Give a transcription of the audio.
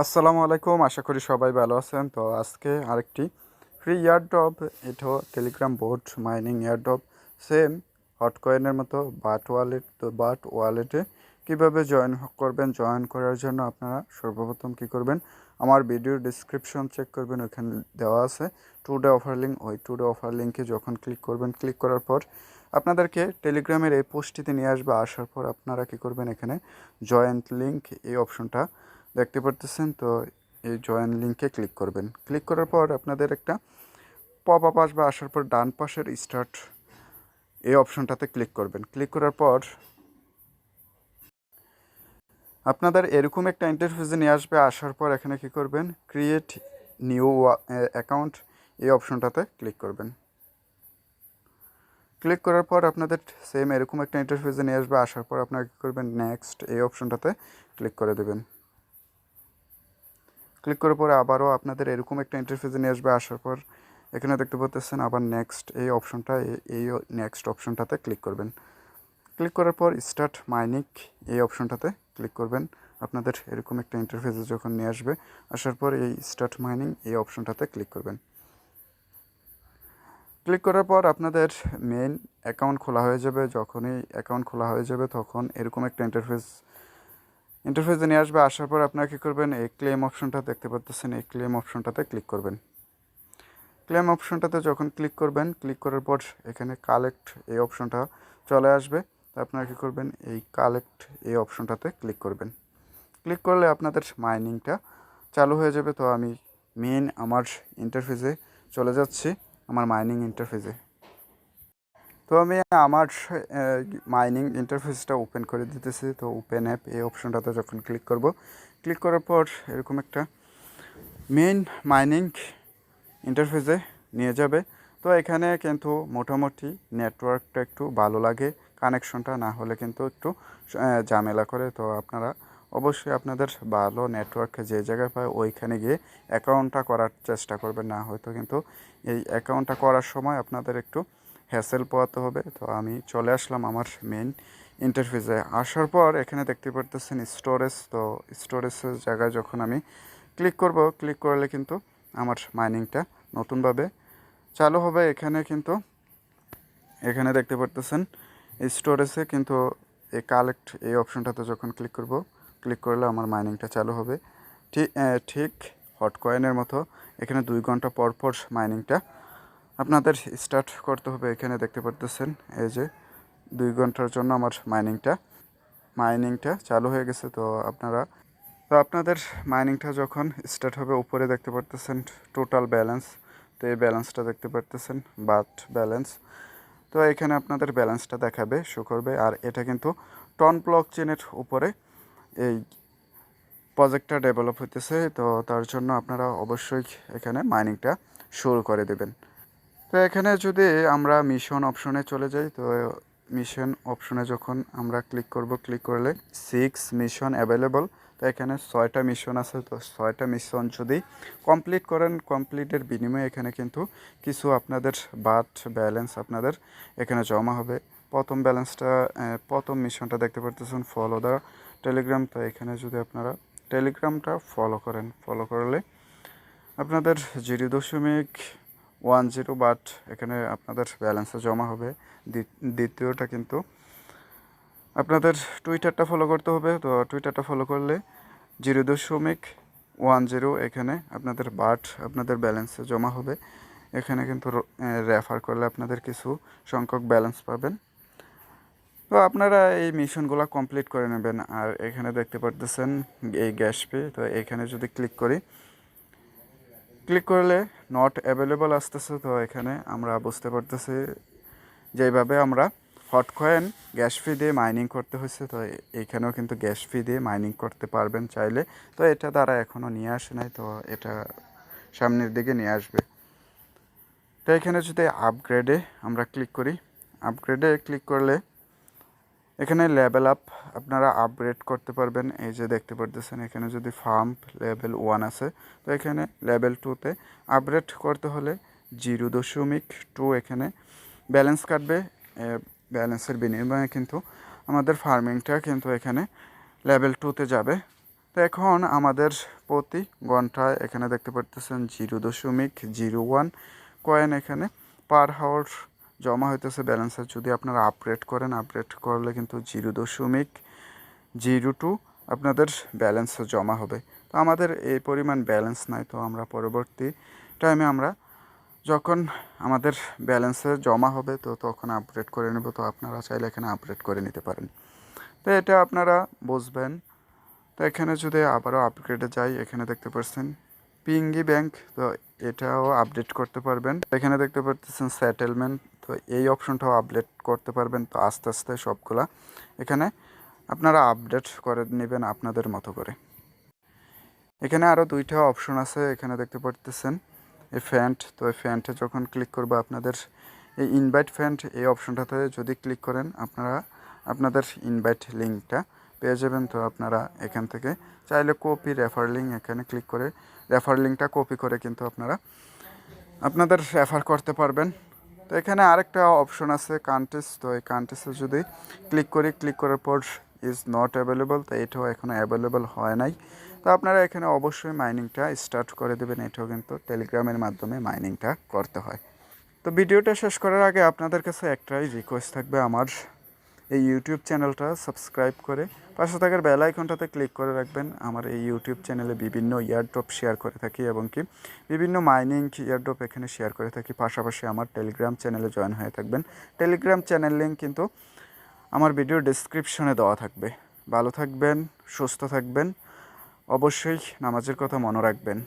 আসসালামু আলাইকুম, আশা করি সবাই ভালো আছেন। তো আজকে আরেকটি ফ্রি এয়ারড্রপ, এটাও Telegram bot mining airdrop, same হটকয়েনের মতো বাট ওয়ালেট। তো বাট ওয়ালেটে কীভাবে জয়েন করার জন্য আপনারা সর্বপ্রথম কী করবেন, আমার ভিডিওর ডিসক্রিপশন চেক করবেন, ওইখানে দেওয়া আছে 2 ডে অফার লিঙ্ক। ওই 2 ডে অফার লিঙ্কে যখন ক্লিক করবেন, ক্লিক করার পর আপনাদেরকে টেলিগ্রামের এই পোস্টটিতে নিয়ে আসবে। আসার পর আপনারা কী করবেন, এখানে জয়েন্ট লিঙ্ক এই অপশনটা দেখতে পারতেছেন। তো এই জয়েন লিঙ্কে ক্লিক করবেন। ক্লিক করার পর আপনাদের একটা পপ আপ আসবে। আসার পর ডান পাশের স্টার্ট এই অপশনটাতে ক্লিক করবেন। ক্লিক করার পর আপনাদের এরকম একটা ইন্টারফেসে নিয়ে আসবে। আসার পর এখানে কী করবেন, ক্রিয়েট নিউ অ্যাকাউন্ট এই অপশনটাতে ক্লিক করবেন। ক্লিক করার পর আপনাদের সেম এরকম একটা ইন্টারফেসে নিয়ে আসবে। আসার পর আপনারা কী করবেন, নেক্সট এই অপশনটাতে ক্লিক করে দেবেন। ক্লিক করার পরে আবারও আপনাদের এরকম একটা ইন্টারফেসে নিয়ে আসবে। আসার পর এখানে দেখতে পাচ্ছেন আবার নেক্সট এই অপশনটা, এই নেক্সট অপশনটাতে ক্লিক করবেন। ক্লিক করার পর স্টার্ট মাইনিং এই অপশনটাতে ক্লিক করবেন। আপনাদের এরকম একটা ইন্টারফেসে যখন নিয়ে আসবে, আসার পর এই স্টার্ট মাইনিং এই অপশনটাতে ক্লিক করবেন। ক্লিক করার পর আপনাদের মেইন অ্যাকাউন্ট খোলা হয়ে যাবে। যখনই অ্যাকাউন্ট খোলা হয়ে যাবে তখন এরকম একটা ইন্টারফেসে নিয়ে আসবে। আসার পর আপনারা কী করবেন, এই ক্লেম অপশনটা দেখতে পাচ্ছেন, এই ক্লেম অপশনটাতে ক্লিক করবেন। ক্লেম অপশনটাতে যখন ক্লিক করবেন, ক্লিক করার পর এখানে কালেক্ট এই অপশনটা চলে আসবে। আপনারা কী করবেন, এই কালেক্ট এই অপশনটাতে ক্লিক করবেন। ক্লিক করলে আপনাদের মাইনিংটা চালু হয়ে যাবে। তো আমি আমার ইন্টারফেসে চলে যাচ্ছি, আমার মাইনিং ইন্টারফেসে। তো আমি আমার মাইনিং ইন্টারফেসটা ওপেন করে দিতেছি। তো ওপেন অ্যাপ এই অপশনটাতে যখন ক্লিক করব, ক্লিক করার পর এরকম একটা মেইন মাইনিং ইন্টারফেসে নিয়ে যাবে। তো এখানে কিন্তু মোটামুটি নেটওয়ার্কটা একটু ভালো লাগে, কানেকশনটা না হলে কিন্তু একটু ঝামেলা করে। তো আপনারা অবশ্যই আপনাদের ভালো নেটওয়ার্ক যে জায়গায় পায় ওইখানে গিয়ে অ্যাকাউন্টটা করার চেষ্টা করবেন, না হয়তো কিন্তু এই অ্যাকাউন্টটা করার সময় আপনাদের একটু হ্যাসেল পোহাতে হবে। তো আমি চলে আসলাম আমার মেইন ইন্টারফেসে। আসার পর এখানে দেখতে পারতেছেন স্টোরেজ। তো স্টোরেজের জায়গায় যখন আমি ক্লিক করব, ক্লিক করলে কিন্তু আমার মাইনিংটা নতুনভাবে চালু হবে। এখানে দেখতে পারতেছেন স্টোরেজে কিন্তু এই কালেক্ট এই অপশনটাতে যখন ক্লিক করব, ক্লিক করলে আমার মাইনিংটা চালু হবে। ঠিক হটকয়েনের মতো এখানে 2 ঘন্টা পর পর মাইনিংটা আপনাদের স্টার্ট করতে হবে। এখানে দেখতে পারতেছেন এই যে 2 ঘন্টার জন্য আমার মাইনিংটা চালু হয়ে গেছে। তো আপনাদের মাইনিংটা যখন স্টার্ট হবে, উপরে দেখতে পারতেছেন টোটাল ব্যালেন্স। তো এই ব্যালেন্সটা দেখতে পারতেছেন বাট ব্যালেন্স। তো এখানে আপনাদের ব্যালেন্সটা দেখাবে, শো করবে। আর এটা কিন্তু টন ব্লক চেনের উপরে এই প্রজেক্টটা ডেভেলপ হইতেছে। তো তার জন্য আপনারা অবশ্যই এখানে মাইনিংটা শুরু করে দেবেন। তো এখানে যদি আমরা মিশন অপশনে চলে যাই, তো মিশন অপশনে যখন আমরা ক্লিক করব, ক্লিক করলে 6 মিশন অ্যাভেলেবল। তো এখানে 6টা মিশন আছে। তো 6টা মিশন যদি কমপ্লিট করেন, কমপ্লিটের বিনিময়ে এখানে কিন্তু কিছু আপনাদের বাট ব্যালেন্স আপনাদের এখানে জমা হবে। প্রথম মিশনটা দেখতে পারতেছেন ফলো দ্য টেলিগ্রাম। তো এখানে যদি আপনারা টেলিগ্রামটা ফলো করলে আপনাদের 0.10 বাট এখানে আপনাদের ব্যালেন্সে জমা হবে। দ্বিতীয়টা কিন্তু আপনাদের টুইটারটা ফলো করতে হবে। তো টুইটারটা ফলো করলে 0.10 এখানে আপনাদের বাট আপনাদের ব্যালেন্সে জমা হবে। এখানে কিন্তু রেফার করলে আপনাদের কিছু সংখ্যক ব্যালেন্স পাবেন। তো আপনারা এই মিশনগুলো কমপ্লিট করে নেবেন। আর এখানে দেখতে পারতেছেন এই গ্যাস পে। তো এখানে যদি ক্লিক করলে নট অ্যাভেলেবল আসতেছে। তো এখানে আমরা বুঝতে পারতেছি যেভাবে আমরা হটকয়েন গ্যাস ফি দিয়ে মাইনিং করতে হয়েছে। তো এইখানেও কিন্তু গ্যাস ফি দিয়ে মাইনিং করতে পারবেন চাইলে। তো এটা তারা এখনও নিয়ে আসে নাই, তো এটা সামনের দিকে নিয়ে আসবে। তো এখানে যদি আপগ্রেডে আমরা ক্লিক করলে এখানে লেভেল আপ আপনারা আপগ্রেড করতে পারবেন। এই যে দেখতে পারতেছেন এখানে যদি ফার্ম লেভেল 1 আছে, তো এখানে লেভেল 2তে আপগ্রেড করতে হলে 0.2 এখানে ব্যালেন্স কাটবে। ব্যালেন্সের বিনিময়ে কিন্তু আমাদের ফার্মিংটা কিন্তু এখানে লেভেল 2তে যাবে। তো এখন আমাদের প্রতি ঘন্টায় এখানে দেখতে পারতেছেন 0.01 কয়েন এখানে পার হাওয়ার জমা হইতেছে ব্যালেন্সের। যদি আপনারা আপগ্রেড করেন, আপগ্রেড করলে কিন্তু 0.02 আপনাদের ব্যালেন্সে জমা হবে। তো আমাদের এই পরিমাণ ব্যালেন্স নাই, তো আমরা পরবর্তী টাইমে আমরা যখন আমাদের ব্যালেন্সে জমা হবে তো তখন আপগ্রেড করে নেব। তো আপনারা চাইলে এখানে আপগ্রেড করে নিতে পারেন। তো এটা আপনারা বুঝবেন। তো এখানে যদি আবারও আপগ্রেডে যাই, এখানে দেখতে পাচ্ছেন পিঙ্গি ব্যাংক, তো এটাও আপডেট করতে পারবেন। এখানে দেখতে পাচ্ছেন সেটেলমেন্ট, তো এই অপশনটাও আপডেট করতে পারবেন। তো আস্তে আস্তে সবগুলা এখানে আপনারা আপডেট করে নেবেন আপনাদের মতো করে। এখানে আরও দুইটা অপশন আছে, এখানে দেখতে পাচ্ছেন এই ফ্যান্ট। তো এই ফ্যান্টে যখন ক্লিক করবে আপনাদের এই ইনভাইট ফ্যান্ট এই অপশনটাতে যদি ক্লিক করেন আপনারা আপনাদের ইনভাইট লিঙ্কটা পেয়ে যাবেন। তো আপনারা এখান থেকে চাইলে কপি রেফার লিঙ্ক এখানে ক্লিক করে রেফার লিঙ্কটা কপি করে কিন্তু আপনারা আপনাদের রেফার করতে পারবেন। তো এখানে আরেকটা অপশন আছে কান্ট্রিজ, তো এই কান্ট্রিজে যদি ক্লিক করি, ক্লিক করার পর ইজ নট অ্যাভেলেবল, তো এটাও এখনও অ্যাভেলেবল হয় নাই। তো আপনারা এখানে অবশ্যই মাইনিংটা স্টার্ট করে দেবেন। এটাও কিন্তু টেলিগ্রামের মাধ্যমে মাইনিংটা করতে হয়। তো ভিডিওটা শেষ করার আগে আপনাদের কাছে একটাই রিকোয়েস্ট থাকবে, আমার এই ইউটিউব চ্যানেলটা সাবস্ক্রাইব করে পাশে থাকার বেল আইকনটাতে ক্লিক করে রাখবেন। আমার এই ইউটিউব চ্যানেলে বিভিন্ন ইয়ারড্রপ শেয়ার করে থাকি এবং কি বিভিন্ন মাইনিং ইয়ারড্রপ এখানে শেয়ার করে থাকি। পাশাপাশি আমার টেলিগ্রাম চ্যানেলে জয়েন হয়ে থাকবেন। টেলিগ্রাম চ্যানেল লিঙ্ক কিন্তু আমার ভিডিও ডেসক্রিপশনে দেওয়া থাকবে। ভালো থাকবেন, সুস্থ থাকবেন, অবশ্যই নামাজের কথা মনে রাখবেন।